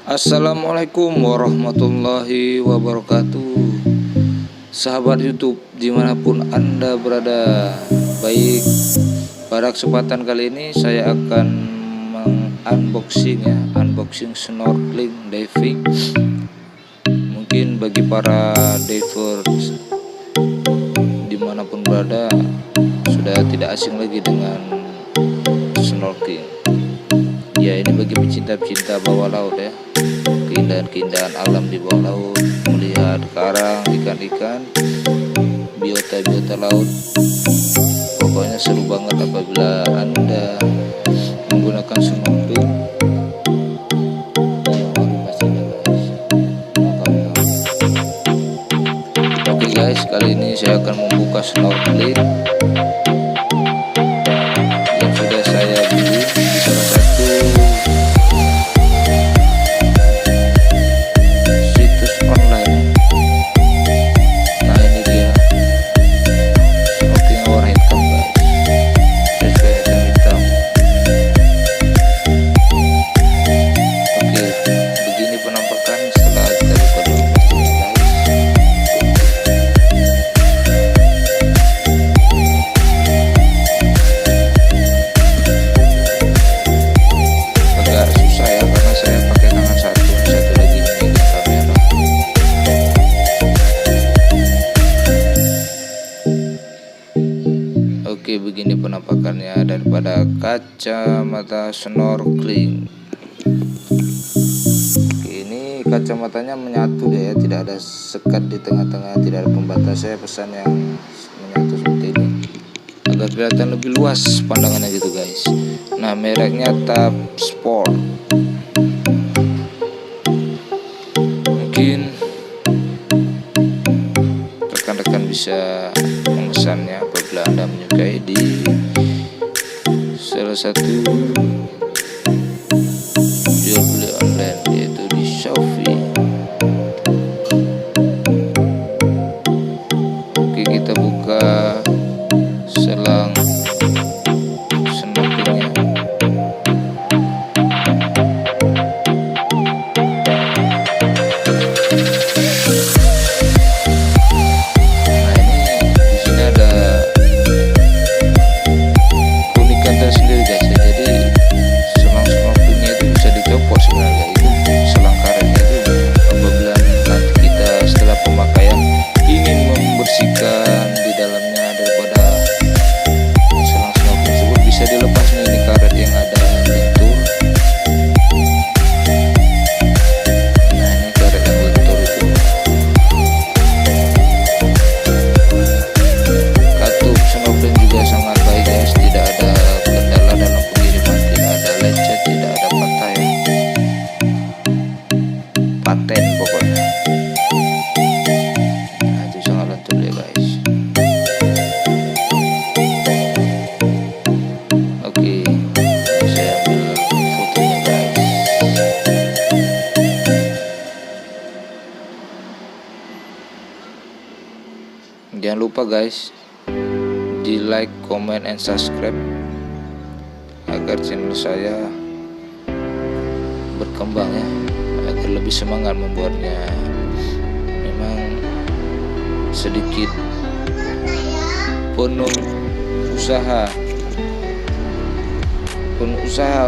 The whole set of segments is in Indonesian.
Assalamualaikum warahmatullahi wabarakatuh. Sahabat YouTube dimanapun Anda berada. Baik, pada kesempatan kali ini saya akan unboxing snorkeling diving. Mungkin bagi para divers dimanapun berada sudah tidak asing lagi dengan snorkeling. Ya, ini bagi pecinta-pecinta bawah laut ya. Keindahan-keindahan alam di bawah laut, melihat karang, ikan-ikan, biota-biota laut. Pokoknya seru banget apabila Anda menggunakan snorkeling. Oke guys, kali ini saya akan membuka snorkeling yang sudah saya beli di salah satu situs online. Nah, ini dia snorkeling warna hitam guys, sesuai hitam. Oke, begini penampakan setelah kita buka dulu guys. Agak susah ya karena saya pakai tangan satu lagi memegang kamera. Oke, begini penampakannya daripada kacamata snorkeling. Oke, ini kacamatanya menyatu deh ya, tidak ada sekat di tengah-tengah, tidak ada pembatas. Saya pesan yang menyatu seperti ini agar kelihatan lebih luas pandangannya gitu guys. Nah, mereknya Tab Sport. Mungkin rekan-rekan bisa memesannya apabila Anda menyukai di salah satu jual beli online, yaitu di Shopee. Oke, kita buka selang snorkelingnya. Nah, ini di sini ada keunikan tersendiri guys ya. Jadi selang snorkelingnya itu bisa dicopot sebenarnya. Itu selang karetnya itu apabila nanti kita setelah pemakaian ingin membersihkan di dalamnya daripada selang snorkeling tersebut, bisa dilepas nih, ini karet yang ada lentur. Nah, ini karet yang lentur itu. Katup snorkeling juga sangat baik guys, tidak ada kendala dalam pengiriman, tidak ada lecet, tidak ada patah ya. Paten pokoknya. Nah, itu sangat lentur ya guys. Oke, saya ambil fotonya guys. Jangan lupa guys, di like, comment, and subscribe agar channel saya berkembang ya, agar lebih semangat membuatnya. Memang sedikit penuh usaha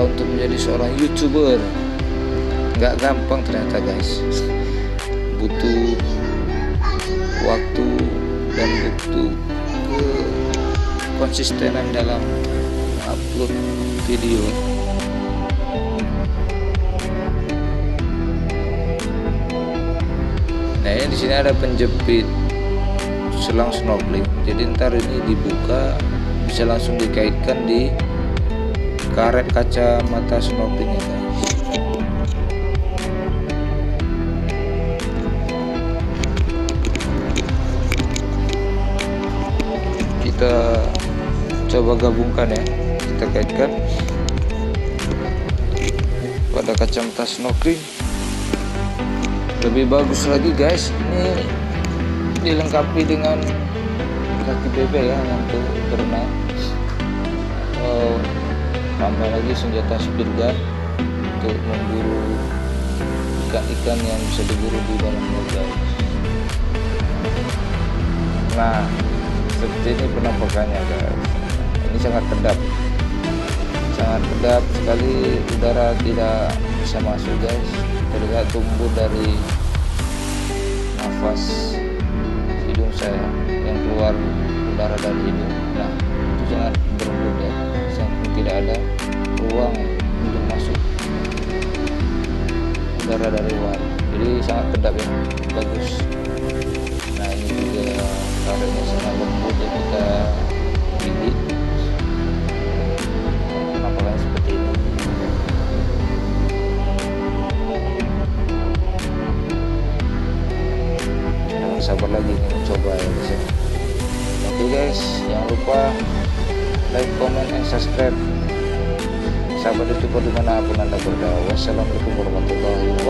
untuk menjadi seorang YouTuber. Nggak gampang ternyata guys, butuh waktu dan butuh konsistenan dalam upload video. Nah, ini di sini ada penjepit selang snorkeling. Jadi ntar ini dibuka bisa langsung dikaitkan di karet kacamata snorkelingnya guys. Kita coba gabungkan ya, kita kaitkan pada kacamata snorkeling. Lebih bagus lagi guys, ini dilengkapi dengan kaki bebek ya untuk berenang. Tambah lagi senjata speed gun untuk memburu ikan-ikan yang bisa diburu di dalamnya guys. Nah seperti ini penampakannya guys. Ini sangat kedap sekali, udara tidak bisa masuk guys. Terlihat tumbuh dari nafas hidung saya yang keluar udara dari hidung. Nah itu sangat berembun ya, tidak ada ruang untuk masuk udara dari luar, jadi sangat kedap ya, bagus. Nah ini juga karetnya sangat lembut ya, kita gigit penampakannya seperti ini. Jangan sabar lagi nih mencoba ya guys ya. Oke guys, jangan lupa like, comment, and subscribe. Sahabat YouTuber dimanapun Anda berada. Wassalamualaikum warahmatullahi wabarakatuh.